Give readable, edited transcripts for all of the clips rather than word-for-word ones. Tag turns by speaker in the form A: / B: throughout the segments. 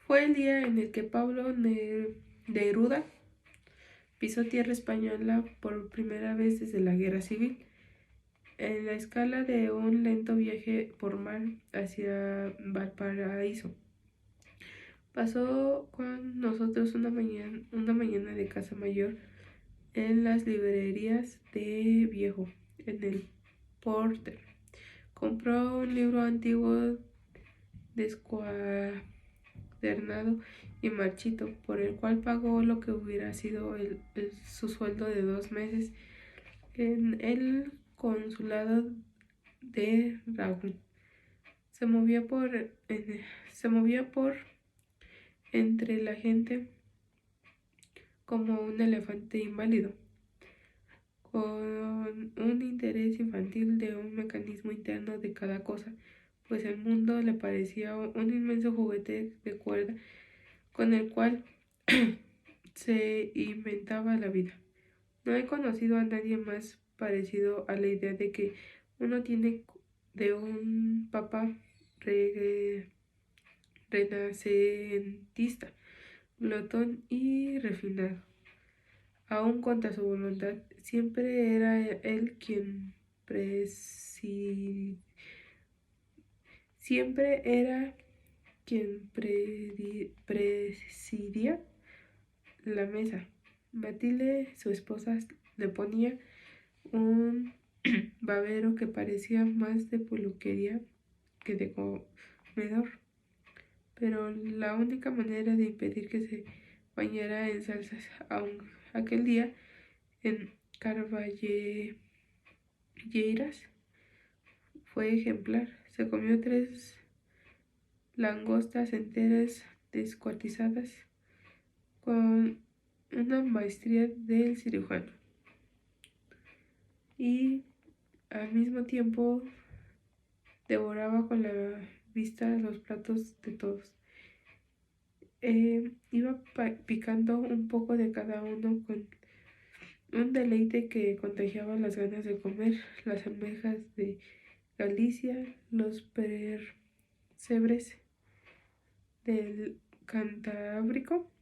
A: Fue el día en el que Pablo Neruda pisó tierra española por primera vez desde la Guerra Civil. En la escala de un lento viaje por mar hacia Valparaíso. Pasó con nosotros una mañana de Casa Mayor en las librerías de Viejo, en el Porter. Compró un libro antiguo, descuadernado y marchito, por el cual pagó lo que hubiera sido su sueldo de 2 meses en el consulado de Ragún. Se movía por entre la gente como un elefante inválido, con un interés infantil de un mecanismo interno de cada cosa, pues el mundo le parecía un inmenso juguete de cuerda con el cual se inventaba la vida. No he conocido a nadie más parecido a la idea de que uno tiene de un papá renacentista, glotón y refinado. Aun contra su voluntad, siempre era él quien presidía la mesa. Matilde, su esposa, le ponía un babero que parecía más de peluquería que de comedor, pero la única manera de impedir que se bañara en salsas, aun aquel día en Carballeiras, fue ejemplar. Se comió 3 langostas enteras descuartizadas con una maestría del cirujano y al mismo tiempo devoraba con la vista los platos de todos. Iba picando un poco de cada uno con un deleite que contagiaba las ganas de comer. Las almejas de Galicia, los persebres del Cantábrico,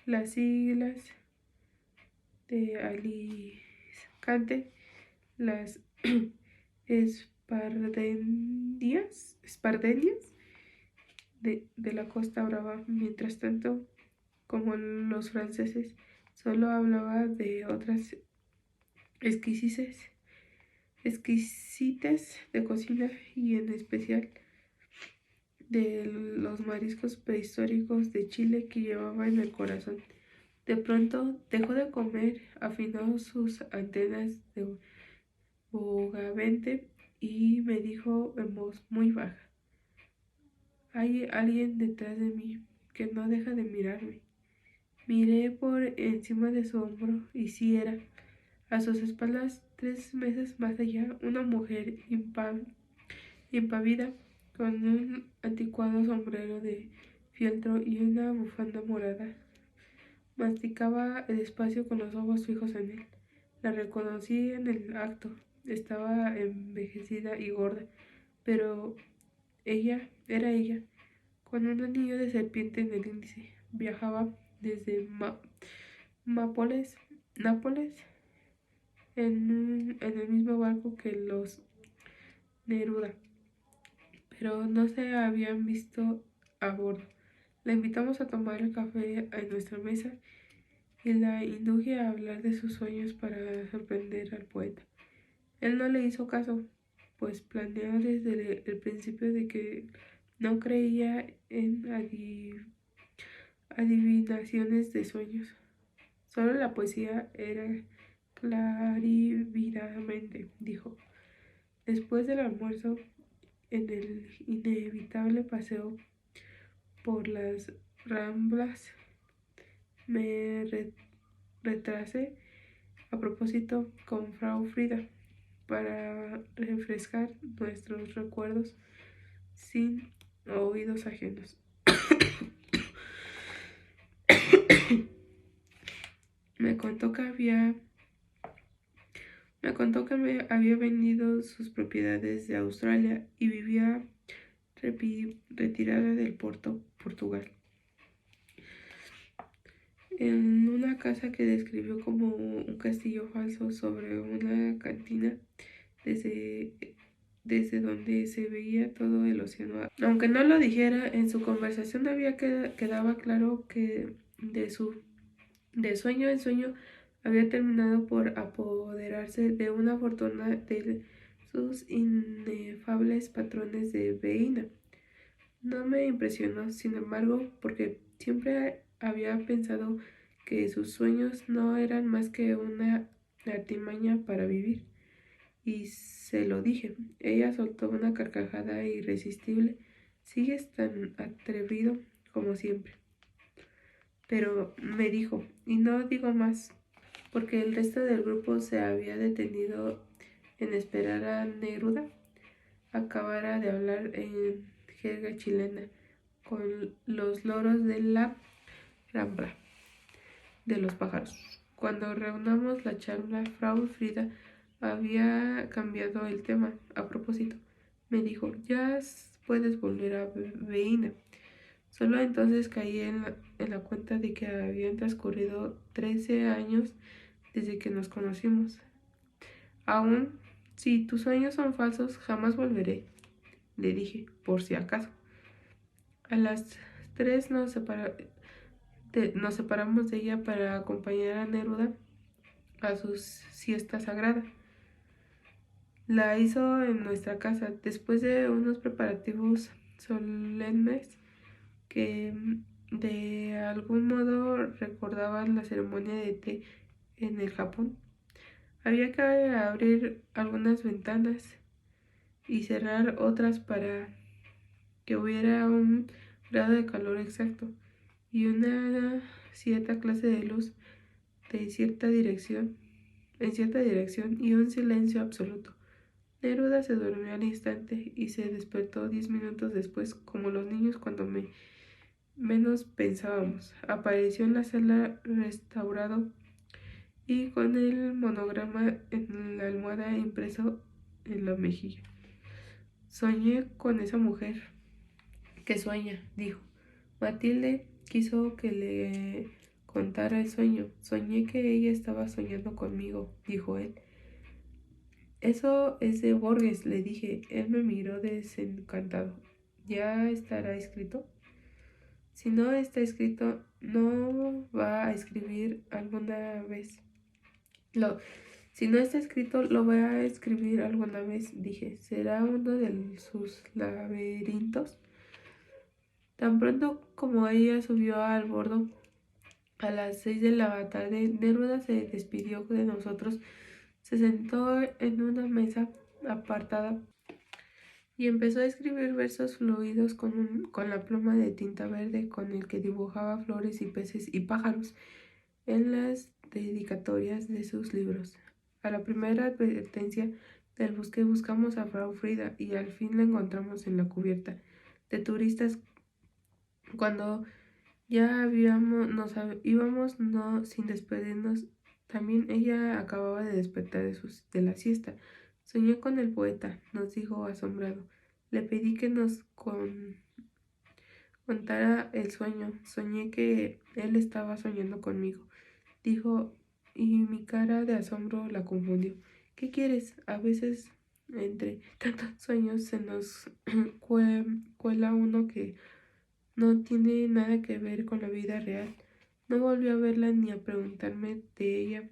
A: las islas de Alicante, las espardenias de la Costa Brava. Mientras tanto, como los franceses, solo hablaba de otras exquisites de cocina y en especial de los mariscos prehistóricos de Chile que llevaba en el corazón. De pronto dejó de comer, afinó sus antenas de bogavante y me dijo en voz muy baja: hay alguien detrás de mí que no deja de mirarme. Miré por encima de su hombro y sí era, a sus espaldas, 3 mesas más allá, una mujer impávida con un anticuado sombrero de fieltro y una bufanda morada. Masticaba despacio con los ojos fijos en él. La reconocí en el acto. Estaba envejecida y gorda, pero era ella, con un anillo de serpiente en el índice. Viajaba desde Nápoles en el mismo barco que los Neruda, pero no se habían visto a bordo. La invitamos a tomar el café en nuestra mesa y la induje a hablar de sus sueños para sorprender al poeta. Él no le hizo caso, pues planeó desde el principio de que no creía en adivinaciones de sueños. Solo la poesía era clarividente, dijo. Después del almuerzo, en el inevitable paseo por las Ramblas, me retrasé a propósito con Frau Frida para refrescar nuestros recuerdos sin oídos ajenos. Me contó que había vendido sus propiedades de Australia y vivía retirada del Portugal, en una casa que describió como un castillo falso sobre una cantina desde, desde donde se veía todo el océano. Aunque no lo dijera, en su conversación quedaba claro que de sueño en sueño había terminado por apoderarse de una fortuna de sus inefables patrones de Veína. No me impresionó, sin embargo, porque siempre había pensado que sus sueños no eran más que una artimaña para vivir. Y se lo dije. Ella soltó una carcajada irresistible. Sigues tan atrevido como siempre. Pero me dijo, y no digo más, porque el resto del grupo se había detenido en esperar a Neruda acabara de hablar en jerga chilena con los loros de la rambla de los pájaros. Cuando reunamos la charla, Frau Frida había cambiado el tema. A propósito, me dijo, ya puedes volver a Veína. Solo entonces caí en la cuenta de que habían transcurrido 13 años desde que nos conocimos. Aún si tus sueños son falsos, jamás volveré, le dije, por si acaso. A las 3 nos separamos de ella para acompañar a Neruda a su siesta sagrada. La hizo en nuestra casa, después de unos preparativos solemnes que de algún modo recordaban la ceremonia de té en el Japón. Había que abrir algunas ventanas y cerrar otras para que hubiera un grado de calor exacto y una cierta clase de luz en cierta dirección y un silencio absoluto. Neruda se durmió al instante y se despertó 10 minutos después, como los niños cuando menos pensábamos. Apareció en la sala restaurado y con el monograma en la almohada impreso en la mejilla. Soñé con esa mujer. ¿Qué sueña? Dijo. Matilde quiso que le contara el sueño. Soñé que ella estaba soñando conmigo, dijo él. Eso es de Borges, le dije. Él me miró desencantado. ¿Ya estará escrito? Si no está escrito, ¿no va a escribir alguna vez? Si no está escrito, lo voy a escribir alguna vez, dije. ¿Será uno de sus laberintos? Tan pronto como ella subió al bordo a las 6 de la tarde, Neruda se despidió de nosotros, se sentó en una mesa apartada y empezó a escribir versos fluidos con la pluma de tinta verde con el que dibujaba flores y peces y pájaros en las dedicatorias de sus libros. A la primera advertencia del bosque buscamos a Frau Frida y al fin la encontramos en la cubierta de turistas cuando ya íbamos no sin despedirnos. También ella acababa de despertar de la siesta. Soñé con el poeta, nos dijo asombrado. Le pedí que nos contara el sueño. Soñé que él estaba soñando conmigo, dijo, y mi cara de asombro la confundió. ¿Qué quieres? A veces, entre tantos sueños, se nos cuela uno que no tiene nada que ver con la vida real. No volví a verla ni a preguntarme de ella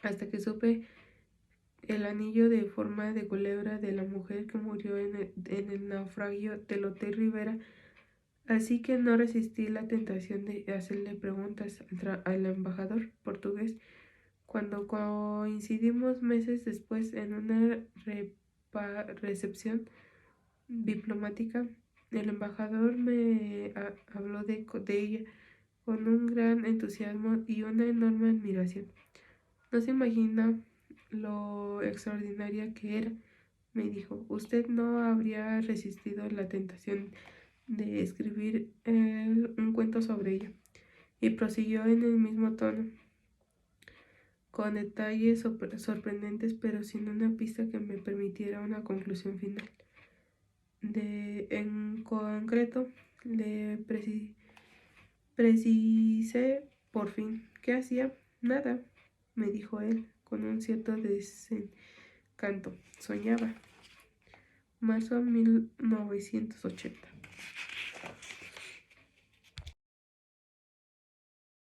A: hasta que supe el anillo de forma de culebra de la mujer que murió en el naufragio del Hotel Rivera. Así que no resistí la tentación de hacerle preguntas al embajador portugués. Cuando coincidimos meses después en una recepción diplomática, el embajador me habló de ella con un gran entusiasmo y una enorme admiración. No se imagina lo extraordinaria que era, me dijo. Usted no habría resistido la tentación de escribir un cuento sobre ella. Y prosiguió en el mismo tono, con detalles sorprendentes, pero sin una pista que me permitiera una conclusión final. En concreto. Precisé por fin. ¿Qué hacía? Nada, me dijo él, con un cierto desencanto. Soñaba. Marzo de 1980.